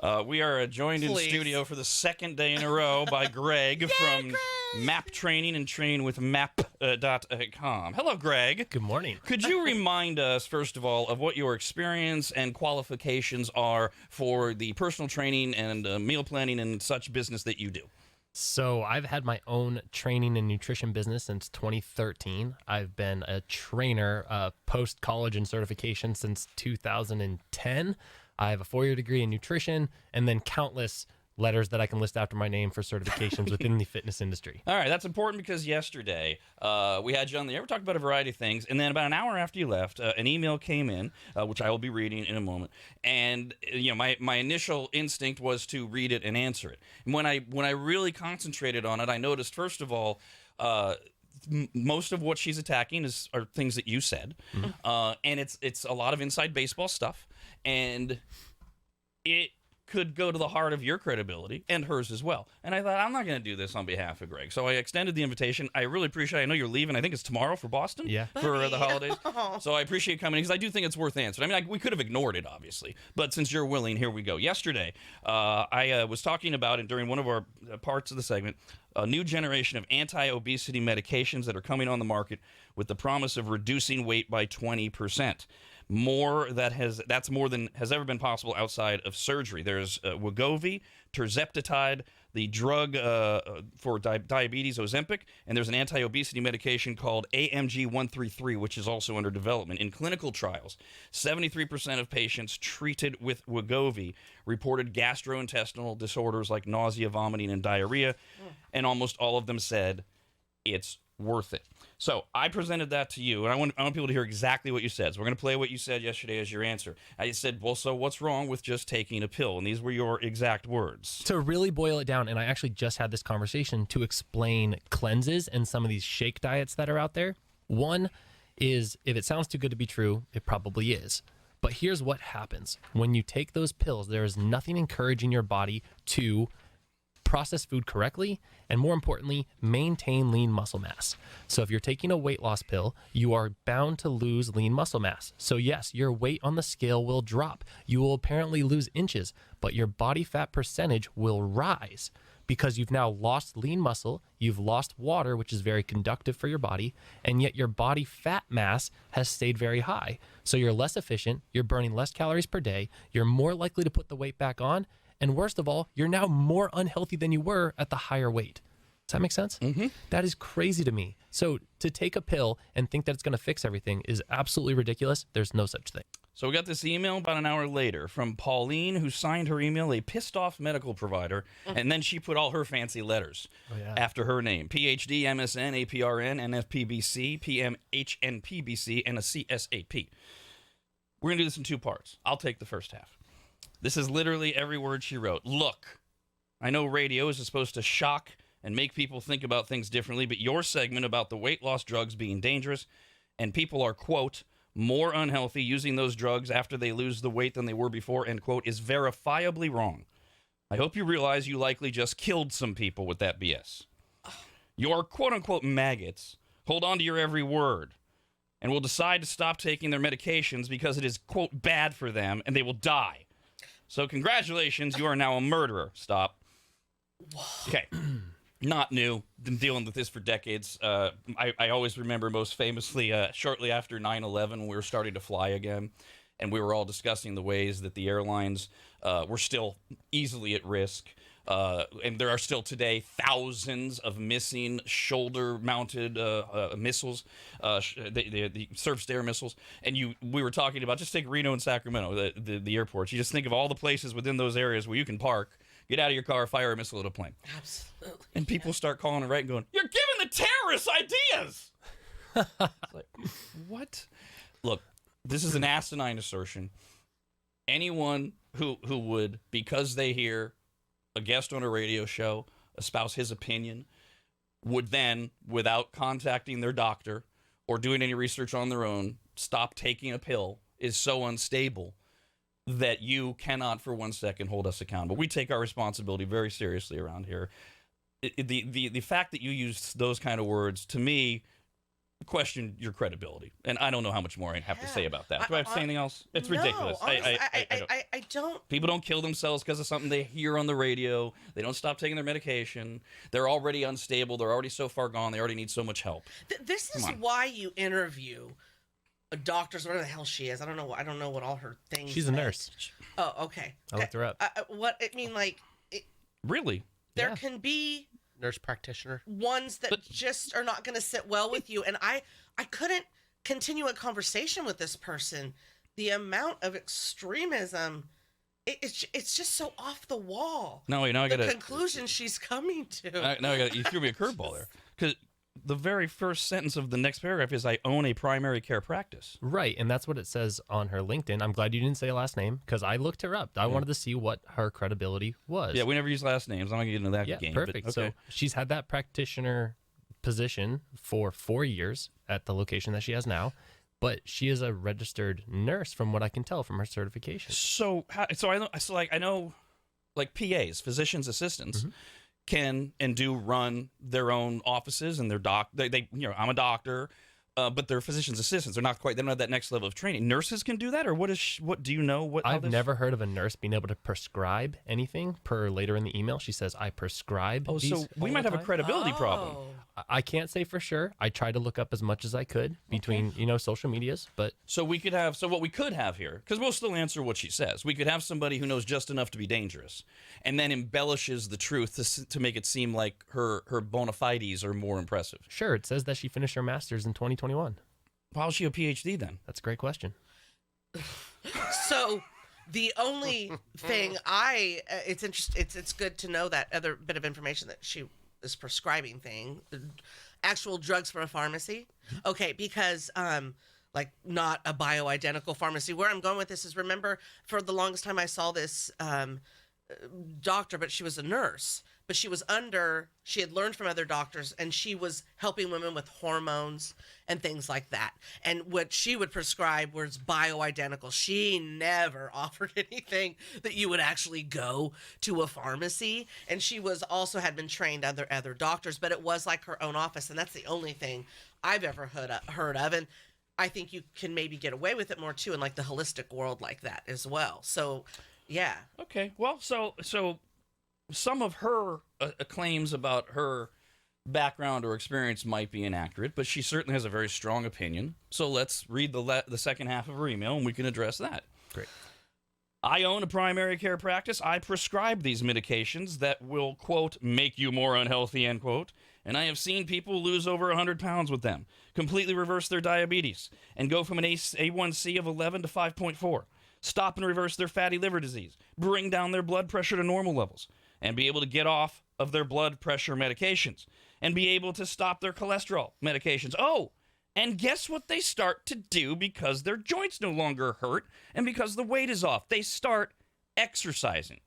We are joined in studio for the second day in a row by Greg from Map Training and Train with Map.com. Hello, Greg. Good morning. Could you remind us, first of all, of what your experience and qualifications are for the personal training and meal planning and such business that you do? So I've had my own training and nutrition business since 2013. I've been a trainer post-college and certification since 2010. I have a 4-year degree in nutrition and then countless letters that I can list after my name for certifications within the fitness industry. All right, that's important because yesterday we had you on the air. We talked about a variety of things, and then about an hour after you left, an email came in, which I will be reading in a moment. And my initial instinct was to read it and answer it. And when I really concentrated on it, I noticed first of all, most of what she's attacking are things that you said, and it's a lot of inside baseball stuff, and it could go to the heart of your credibility and hers as well. And I thought, I'm not going to do this on behalf of Greg. So I extended the invitation. I really appreciate it. I know you're leaving. I think it's tomorrow for Boston for the holidays. So I appreciate coming because I do think it's worth answering. I mean, we could have ignored it, obviously. But since you're willing, here we go. Yesterday, I was talking about it during one of our parts of the segment, a new generation of anti-obesity medications that are coming on the market with the promise of reducing weight by 20%. That's more than has ever been possible outside of surgery. There's Wegovy, tirzepatide, the drug for diabetes, Ozempic, and there's an anti-obesity medication called AMG 133, which is also under development. In clinical trials, 73% of patients treated with Wegovy reported gastrointestinal disorders like nausea, vomiting, and diarrhea, and almost all of them said it's worth it. So I presented that to you, and I want people to hear exactly what you said. So we're going to play what you said yesterday as your answer. I said, well, so what's wrong with just taking a pill? And these were your exact words. To really boil it down, and I actually just had this conversation to explain cleanses and some of these shake diets that are out there. One is, if it sounds too good to be true, it probably is. But here's what happens. When you take those pills, there is nothing encouraging your body to process food correctly, and more importantly, maintain lean muscle mass. So if you're taking a weight loss pill, you are bound to lose lean muscle mass. So yes, your weight on the scale will drop. You will apparently lose inches, but your body fat percentage will rise because you've now lost lean muscle, you've lost water, which is very conductive for your body, and yet your body fat mass has stayed very high. So you're less efficient, you're burning less calories per day, you're more likely to put the weight back on, and worst of all, you're now more unhealthy than you were at the higher weight. Does that make sense? Mm-hmm. That is crazy to me. So to take a pill and think that it's going to fix everything is absolutely ridiculous. There's no such thing. So we got this email about an hour later from Pauline, who signed her email a pissed off medical provider, and then she put all her fancy letters after her name. PhD, MSN, APRN, NFPBC, PMHNPBC, and a CSAP. We're going to do this in two parts. I'll take the first half. This is literally every word she wrote. Look, I know radio is supposed to shock and make people think about things differently, but your segment about the weight loss drugs being dangerous and people are, quote, more unhealthy using those drugs after they lose the weight than they were before, end quote, is verifiably wrong. I hope you realize you likely just killed some people with that BS. Your, quote, unquote, maggots hold on to your every word and will decide to stop taking their medications because it is, quote, bad for them and they will die. So congratulations, you are now a murderer. Stop. Okay. Not new. Been dealing with this for decades. I always remember most famously shortly after 9/11, we were starting to fly again, and we were all discussing the ways that the airlines were still easily at risk. And there are still today thousands of missing shoulder-mounted missiles, the surface-to-air missiles. And we were talking about, just take Reno and Sacramento, the airports. You just think of all the places within those areas where you can park, get out of your car, fire a missile at a plane. Absolutely. And people start calling it right and going, you're giving the terrorists ideas! It's like, what? Look, this is an asinine assertion. Anyone who would, because they hear a guest on a radio show espouse his opinion, would then, without contacting their doctor or doing any research on their own, stop taking a pill, is so unstable that you cannot for 1 second hold us accountable. We take our responsibility very seriously around here. The fact that you use those kind of words, to me, question your credibility. And I don't know how much more I have to say about that. Do I have to say anything else? It's No, ridiculous. honestly, I I don't. People don't kill themselves because of something they hear on the radio. They don't stop taking their medication. They're already unstable. They're already so far gone. They already need so much help. This is Come on. why you interview doctors, whatever the hell she is. I don't know. I don't know what all her things. She's a say. nurse. Oh, okay. I looked her up. What I mean, like, Really? there Yeah. can be Nurse practitioner. ones that But- just are not going to sit well with you, and I couldn't continue a conversation with this person. The amount of extremism, it's just so off the wall. No, wait, now I The got to. conclusion she's coming to. Now I got. You threw me a curveball there because the very first sentence of the next paragraph is, "I own a primary care practice." Right, and that's what it says on her LinkedIn. I'm glad you didn't say a last name because I looked her up. I wanted to see what her credibility was. Yeah, we never use last names. I'm not gonna get into that Yeah, game. perfect. But, okay. So she's had that practitioner position for 4 years at the location that she has now, but she is a registered nurse from what I can tell from her certification. So I know, like PAs, physicians assistants, Mm-hmm. can and do run their own offices and their They I'm a doctor, but they're physicians assistants. They're not quite. They don't have that next level of training. Nurses can do that, or what do you know? What how I've this- never heard of a nurse being able to prescribe anything. Per later in the email, she says, I prescribe. Oh, these so we all might the have a time." credibility problem. Oh. I can't say for sure. I tried to look up as much as I could between, social medias, but So we could have. So what we could have here, because we'll still answer what she says. We could have somebody who knows just enough to be dangerous, and then embellishes the truth to make it seem like her bona fides are more impressive. sure, it says that she finished her master's in 2021. How's she a PhD then? That's a great question. So the only thing it's interesting. It's good to know that other bit of information that she is prescribing actual drugs from a pharmacy. Okay, because like not a bioidentical pharmacy. Where I'm going with this is, remember, for the longest time I saw this doctor, but she was a nurse, but she had learned from other doctors, and she was helping women with hormones and things like that. And what she would prescribe was bioidentical. She never offered anything that you would actually go to a pharmacy. And she had been trained under other doctors, but it was like her own office. And that's the only thing I've ever heard of. And I think you can maybe get away with it more too in like the holistic world like that as well. So yeah. Okay. Well, so some of her claims about her background or experience might be inaccurate, but she certainly has a very strong opinion. So let's read the second half of her email, and we can address that. Great. I own a primary care practice. I prescribe these medications that will, quote, make you more unhealthy, end quote. And I have seen people lose over 100 pounds with them, completely reverse their diabetes, and go from an A1C of 11 to 5.4. Stop and reverse their fatty liver disease, bring down their blood pressure to normal levels, and be able to get off of their blood pressure medications, and be able to stop their cholesterol medications. Oh, and guess what they start to do because their joints no longer hurt and because the weight is off? They start exercising.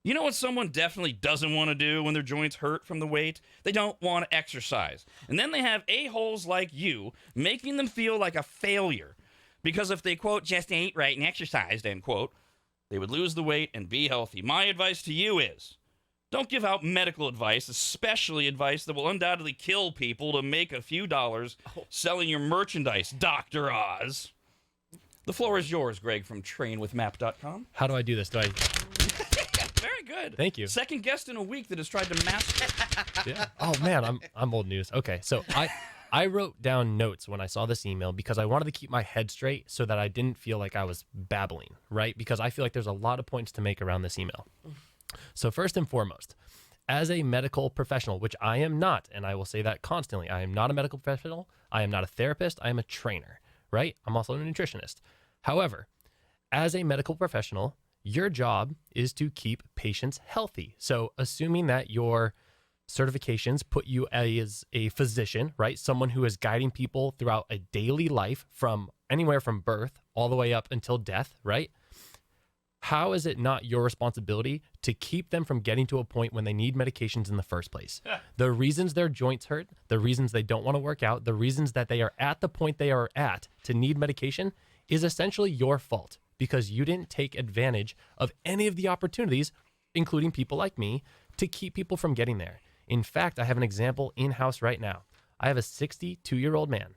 You know what someone definitely doesn't want to do when their joints hurt from the weight? They don't want to exercise. And then they have a-holes like you making them feel like a failure. Because if they, quote, just ate right and exercised, end quote, they would lose the weight and be healthy. My advice to you is, don't give out medical advice, especially advice that will undoubtedly kill people to make a few dollars selling your merchandise, Dr. Oz. The floor is yours, Greg, from trainwithmap.com. How do I do this? Do I? Very good. Thank you. Second guest in a week that has tried to master. Yeah. Oh man, I'm old news. Okay, so I wrote down notes when I saw this email because I wanted to keep my head straight so that I didn't feel like I was babbling, right? Because I feel like there's a lot of points to make around this email. So first and foremost, as a medical professional, which I am not, and I will say that constantly, I am not a medical professional. I am not a therapist. I am a trainer, right? I'm also a nutritionist. However, as a medical professional, your job is to keep patients healthy. So assuming that your certifications put you as a physician, right? Someone who is guiding people throughout a daily life from anywhere from birth all the way up until death, right? How is it not your responsibility to keep them from getting to a point when they need medications in the first place? The reasons their joints hurt, the reasons they don't want to work out, the reasons that they are at the point they are at to need medication is essentially your fault because you didn't take advantage of any of the opportunities, including people like me, to keep people from getting there. In fact, I have an example in-house right now. I have a 62-year-old man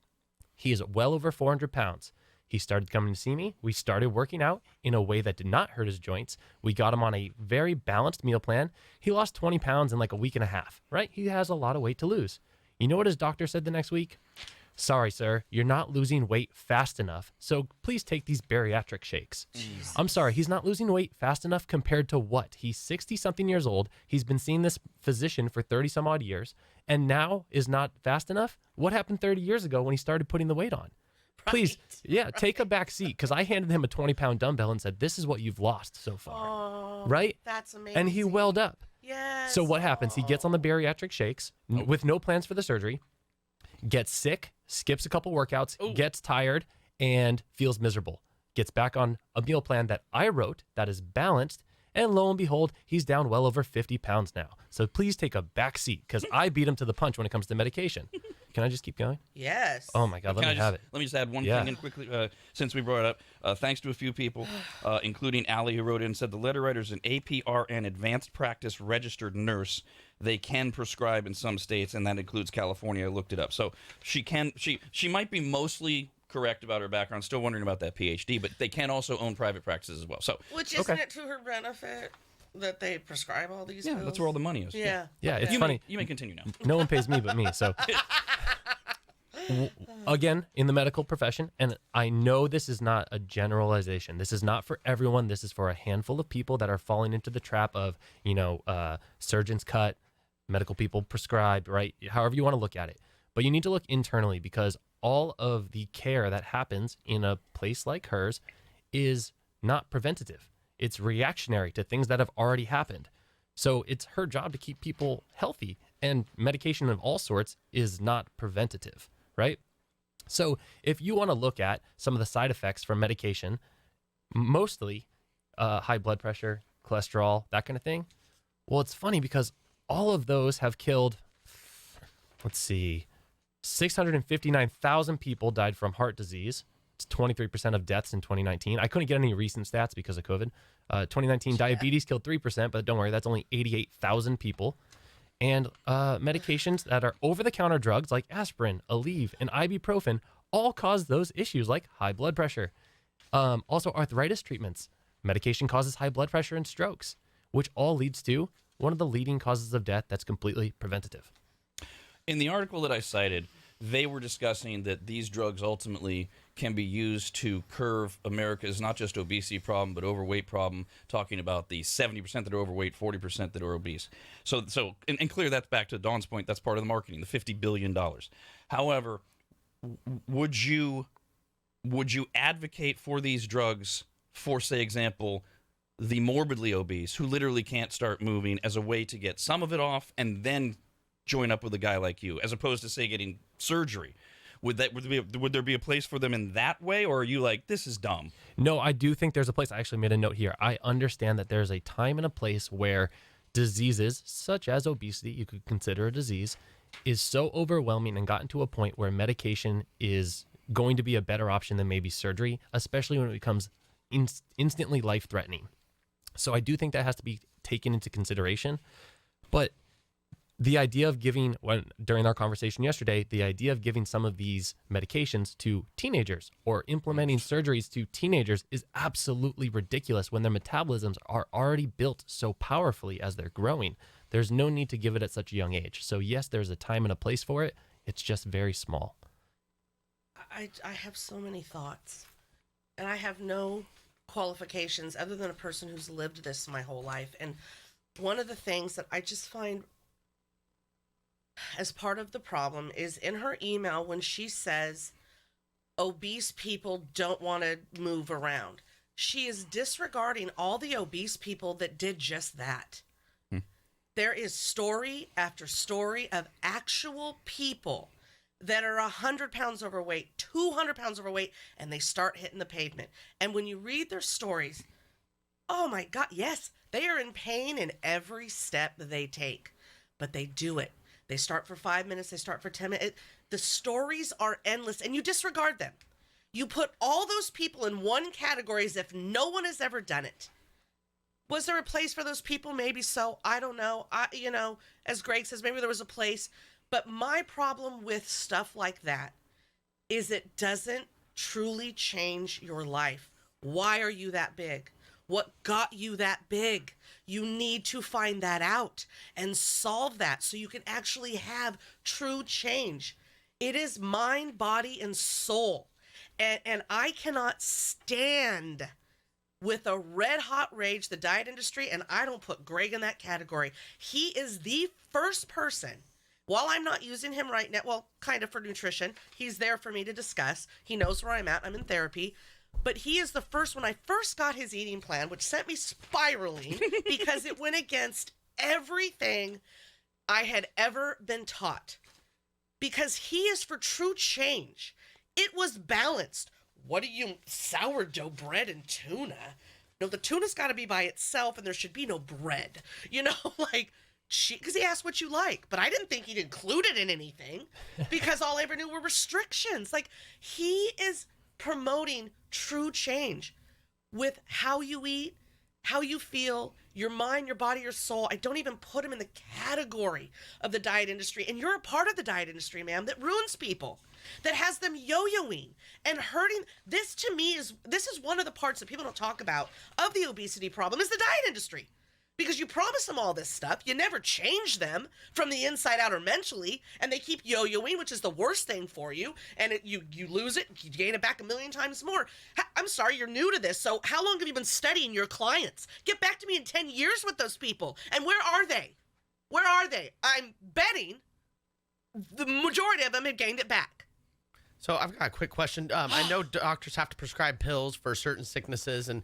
He is well over 400 pounds. He started coming to see me. We started working out in a way that did not hurt his joints. We got him on a very balanced meal plan. He lost 20 pounds in like a week and a half, right? He has a lot of weight to lose. You know what his doctor said the next week? Sorry, sir, you're not losing weight fast enough, so please take these bariatric shakes. Jesus. I'm sorry, he's not losing weight fast enough compared to what? He's 60-something years old. He's been seeing this physician for 30-some-odd years, and now is not fast enough? What happened 30 years ago when he started putting the weight on? Please, take a back seat, because I handed him a 20-pound dumbbell and said, this is what you've lost so far, Oh, right? That's amazing. And he welled up. Yes. So what happens? He gets on the bariatric shakes with no plans for the surgery, gets sick, skips a couple workouts, gets tired, and feels miserable. Gets back on a meal plan that I wrote that is balanced, and lo and behold, he's down well over 50 pounds now. So please take a back seat, because I beat him to the punch when it comes to medication. Can I just keep going? Yes. Oh my God, let Can me I just, have it. Let me just add one Yeah. thing in quickly, since we brought it up. Thanks to a few people, including Allie, who wrote in and said the letter writer's an APRN, advanced practice registered nurse. They can prescribe in some states, and that includes California. I looked it up. So she might be mostly correct about her background. Still wondering about that PhD, but they can also own private practices as well. So Which isn't it to her benefit that they prescribe all these pills? that's where all the money is. Yeah. Yeah, it's You funny. you may continue now. No one pays me but me. So, again, in the medical profession, and I know this is not a generalization. This is not for everyone. This is for a handful of people that are falling into the trap of, surgeons cut, medical people prescribed, right? However you want to look at it. But you need to look internally, because all of the care that happens in a place like hers is not preventative. It's reactionary to things that have already happened. So it's her job to keep people healthy, and medication of all sorts is not preventative, right? So if you want to look at some of the side effects from medication, mostly high blood pressure, cholesterol, that kind of thing. Well, it's funny because all of those have killed, 659,000 people died from heart disease. It's 23% of deaths in 2019. I couldn't get any recent stats because of COVID. 2019 diabetes killed 3%, but don't worry, that's only 88,000 people. And medications that are over-the-counter drugs like aspirin, Aleve, and ibuprofen all cause those issues like high blood pressure. Also, arthritis treatments. Medication causes high blood pressure and strokes, which all leads to one of the leading causes of death that's completely preventative. In the article that I cited, they were discussing that these drugs ultimately can be used to curb America's not just obesity problem, but overweight problem, talking about the 70% that are overweight, 40% that are obese. So and clear that's back to Dawn's point, that's part of the marketing, the $50 billion. However, would you advocate for these drugs for, say, example, the morbidly obese who literally can't start moving as a way to get some of it off and then join up with a guy like you, as opposed to, say, getting surgery? Would there be a place for them in that way, or are you like, this is dumb? No, I do think there's a place. I actually made a note here. I understand that there's a time and a place where diseases such as obesity, you could consider a disease, is so overwhelming and gotten to a point where medication is going to be a better option than maybe surgery, especially when it becomes instantly life-threatening. So I do think that has to be taken into consideration. But the idea of giving, during our conversation yesterday, the idea of giving some of these medications to teenagers or implementing surgeries to teenagers is absolutely ridiculous when their metabolisms are already built so powerfully as they're growing. There's no need to give it at such a young age. So yes, there's a time and a place for it. It's just very small. I have so many thoughts, and I have no qualifications other than a person who's lived this my whole life. And one of the things that I just find as part of the problem is in her email when she says obese people don't want to move around. She is disregarding all the obese people that did just that. There is story after story of actual people that are 100 pounds overweight, 200 pounds overweight, and they start hitting the pavement. And when you read their stories, oh my God, yes, they are in pain in every step that they take, but they do it. They start for 5 minutes, they start for 10 minutes. The stories are endless, and you disregard them. You put all those people in one category as if no one has ever done it. Was there a place for those people? Maybe so. I don't know. As Greg says, maybe there was a place. But my problem with stuff like that is it doesn't truly change your life. Why are you that big? What got you that big? You need to find that out and solve that so you can actually have true change. It is mind, body, and soul. And I cannot stand with a red hot rage the diet industry, and I don't put Greg in that category. He is the first person. While I'm not using him right now, well, kind of for nutrition, he's there for me to discuss. He knows where I'm at. I'm in therapy. But he is the first, when I first got his eating plan, which sent me spiraling because it went against everything I had ever been taught. Because he is for true change. It was balanced. What do you, sourdough bread and tuna? No, the tuna's got to be by itself and there should be no bread. You know, like, because he asked what you like, but I didn't think he'd include it in anything because all I ever knew were restrictions. Like, he is promoting true change with how you eat, how you feel, your mind, your body, your soul. I don't even put him in the category of the diet industry. And you're a part of the diet industry, ma'am, that ruins people, that has them yo-yoing and hurting. This to me is one of the parts that people don't talk about of the obesity problem is the diet industry. Because you promise them all this stuff, you never change them from the inside out or mentally, and they keep yo-yoing, which is the worst thing for you, and you lose it, you gain it back a million times more. I'm sorry, you're new to this, so how long have you been studying your clients? Get back to me in 10 years with those people, and where are they? Where are they? I'm betting the majority of them have gained it back. So I've got a quick question. I know doctors have to prescribe pills for certain sicknesses and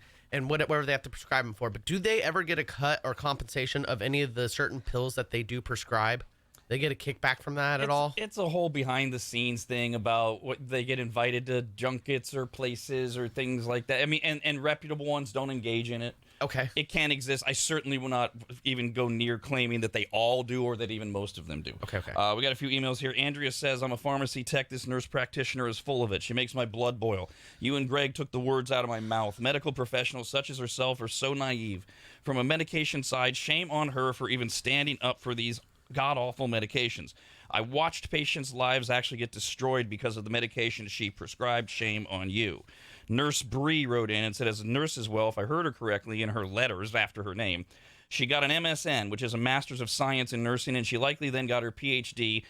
whatever they have to prescribe them for, but do they ever get a cut or compensation of any of the certain pills that they do prescribe? They get a kickback from that at all? It's a whole behind the scenes thing about what they get invited to junkets or places or things like that. I mean, and reputable ones don't engage in it. Okay. It can exist. I certainly will not even go near claiming that they all do or that even most of them do. Okay. We got a few emails here. Andrea says, I'm a pharmacy tech. This nurse practitioner is full of it. She makes my blood boil. You and Greg took the words out of my mouth. Medical professionals such as herself are so naive. From a medication side, shame on her for even standing up for these god-awful medications. I watched patients' lives actually get destroyed because of the medication she prescribed. Shame on you. Nurse Bree wrote in and said, as a nurse as well, if I heard her correctly in her letters after her name, she got an MSN, which is a Master's of Science in Nursing, and she likely then got her PhD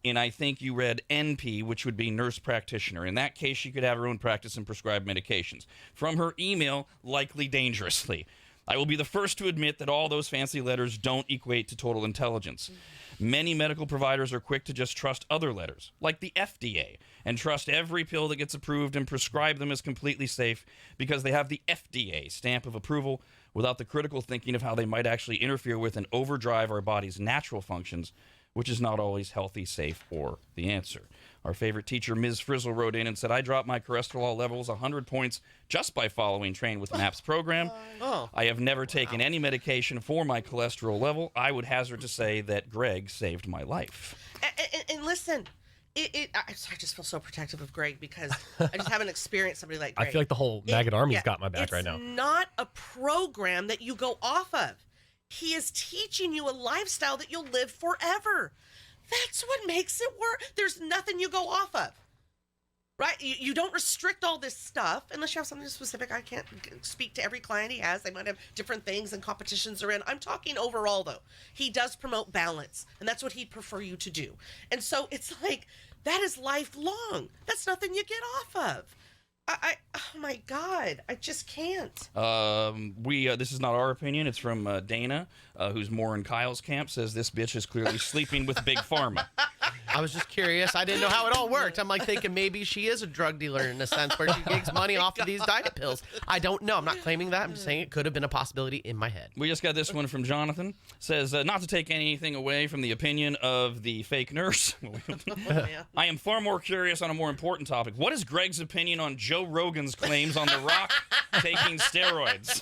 in, I think you read NP, which would be nurse practitioner. In that case, she could have her own practice and prescribe medications. From her email, likely dangerously. I will be the first to admit that all those fancy letters don't equate to total intelligence. Many medical providers are quick to just trust other letters, like the FDA, and trust every pill that gets approved and prescribe them as completely safe because they have the FDA stamp of approval without the critical thinking of how they might actually interfere with and overdrive our body's natural functions, which is not always healthy, safe, or the answer. Our favorite teacher, Ms. Frizzle, wrote in and said, I dropped my cholesterol levels 100 points just by following Train with MAPS program. I have never taken any medication for my cholesterol level. I would hazard to say that Greg saved my life. And listen, I just feel so protective of Greg because I just haven't experienced somebody like Greg. I feel like the whole maggot army's got my back right now. It's not a program that you go off of. He is teaching you a lifestyle that you'll live forever. That's what makes it work. There's nothing you go off of, right? You don't restrict all this stuff unless you have something specific. I can't speak to every client he has. They might have different things and competitions they're in. I'm talking overall, though. He does promote balance, and that's what he'd prefer you to do. And so it's like, that is lifelong. That's nothing you get off of. Oh my God, I just can't. This is not our opinion. It's from Dana, who's more in Kyle's camp, says this bitch is clearly sleeping with Big Pharma. I was just curious. I didn't know how it all worked. I'm like thinking maybe she is a drug dealer in a sense where she makes money off of these diet pills. I don't know. I'm not claiming that. I'm just saying it could have been a possibility in my head. We just got this one from Jonathan. Says, not to take anything away from the opinion of the fake nurse. I am far more curious on a more important topic. What is Greg's opinion on Joe Rogan's claims on The Rock taking steroids?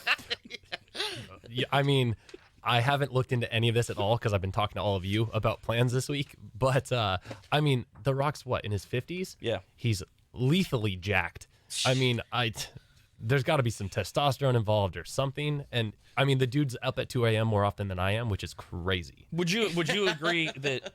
Yeah, I mean, I haven't looked into any of this at all because I've been talking to all of you about plans this week. But, I mean, The Rock's what, in his 50s? Yeah. He's lethally jacked. I mean, there's got to be some testosterone involved or something. And I mean, the dude's up at 2 a.m. more often than I am, which is crazy. Would you agree that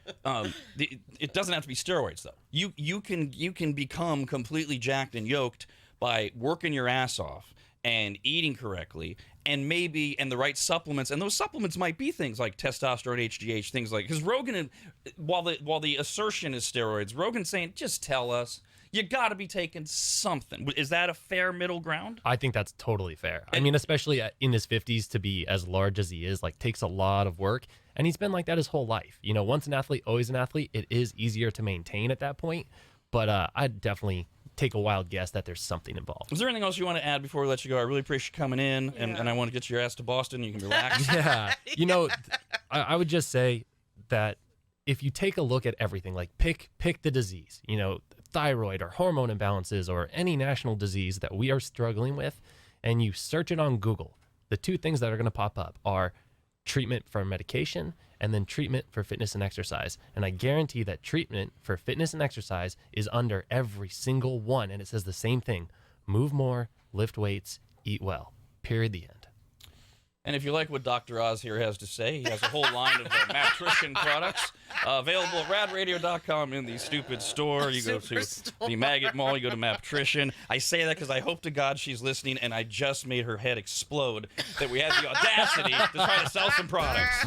it doesn't have to be steroids though? You can become completely jacked and yoked by working your ass off and eating correctly and the right supplements, and those supplements might be things like testosterone, HGH, things like, because Rogan, while the assertion is steroids, Rogan's saying just tell us. You got to be taking something. Is that a fair middle ground? I think that's totally fair. I mean, especially in his 50s, to be as large as he is, like, takes a lot of work. And he's been like that his whole life. You know, once an athlete, always an athlete. It is easier to maintain at that point. But I'd definitely take a wild guess that there's something involved. Is there anything else you want to add before we let you go? I really appreciate you coming in, and I want to get your ass to Boston. You can relax. Yeah. You know, I would just say that if you take a look at everything, like pick the disease, you know, thyroid or hormone imbalances or any national disease that we are struggling with, and you search it on Google, the two things that are going to pop up are treatment for medication and then treatment for fitness and exercise. And I guarantee that treatment for fitness and exercise is under every single one. And it says the same thing: move more, lift weights, eat well, period, the end. And if you like what Dr. Oz here has to say, he has a whole line of Maptrition products available at radradio.com in the Stupid store. You go to the Maggot Mall, you go to Maptrition. I say that because I hope to God she's listening, and I just made her head explode that we had the audacity to try to sell some products.